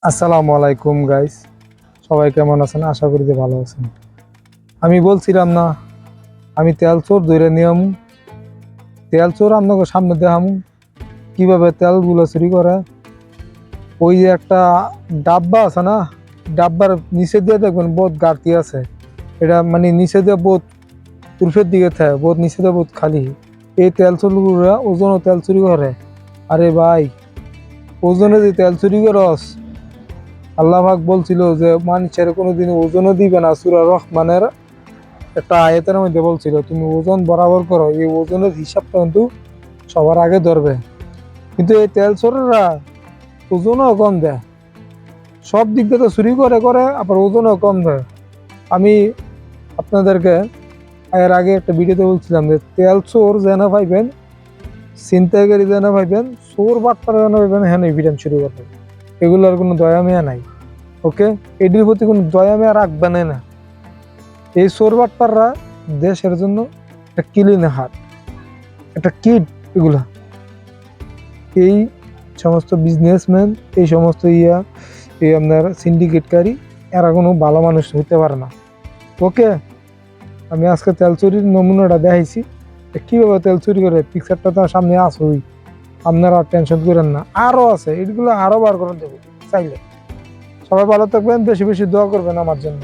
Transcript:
আসসালামু আলাইকুম গাইস, সবাই কেমন আছেন? আশা করি যে ভালো আছেন। আমি বলছিলাম না, আমি তেল চোর ধরে নিয়ম, তেল চোর আপনাকে সামনে দেখাম কিভাবে তেলগুলো চুরি করে। ওই যে একটা ডাব্বা আছে না, ডাব্বার নিচে দিয়ে দেখবেন বহুত গাড়তি আছে। এটা মানে নিচে দিয়ে বহুত উর্ফের দিকে থাকে, বহুত নিচে দিয়ে বহুত খালি। এই তেল চোরগুলো ওজনও তেল চুরি করে। আরে ভাই, ওজনে যে তেল চুরি করস, আল্লাহ পাক বলছিল যে মানুষের কোনোদিন ওজনও দিবে না। সূরা রহমানের একটা আয়াতের মধ্যে বলছিল তুমি ওজন বরাবর করো, এই ওজনের হিসাবটা কিন্তু সবার আগে ধরবে। কিন্তু এই তেল চোরেরা ওজনও কম দেয়, সব দিক দিয়ে তো চুরি করে করে, আবার ওজনও কম দেয়। আমি আপনাদেরকে এর আগে একটা ভিডিওতে বলছিলাম যে তেল চোর যেন পাইবেন, ছিনতাইকারী যেন পাইবেন, চোর বাটপার যেন পাইবেন, হ্যাঁ ভিডিও শুরু করবেন। এগুলোর কোনো দয়া মেয়া নাই। ওকে, এটির প্রতি কোনো দয়া মেয়া রাখবেন না। এই চোর বাটপাররা দেশের জন্য একটা কিলিন হাত, একটা কিট। এগুলা এই সমস্ত বিজনেসম্যান, এই সমস্ত এই আপনার সিন্ডিকেটকারী, এরা কোনো ভালো মানুষ হইতে পারে না। ওকে, আমি আজকে তেল চুরির নমুনাটা দেখাইছি, কিভাবে তেল চুরি করে। পিকচারটা তো সামনে আসুই, আপনারা টেনশন করেন না, আরো আছে, এগুলো আরো বার করে দেবো চাইলে। সবাই ভালো থাকবেন, বেশি বেশি দোয়া করবেন আমার জন্য।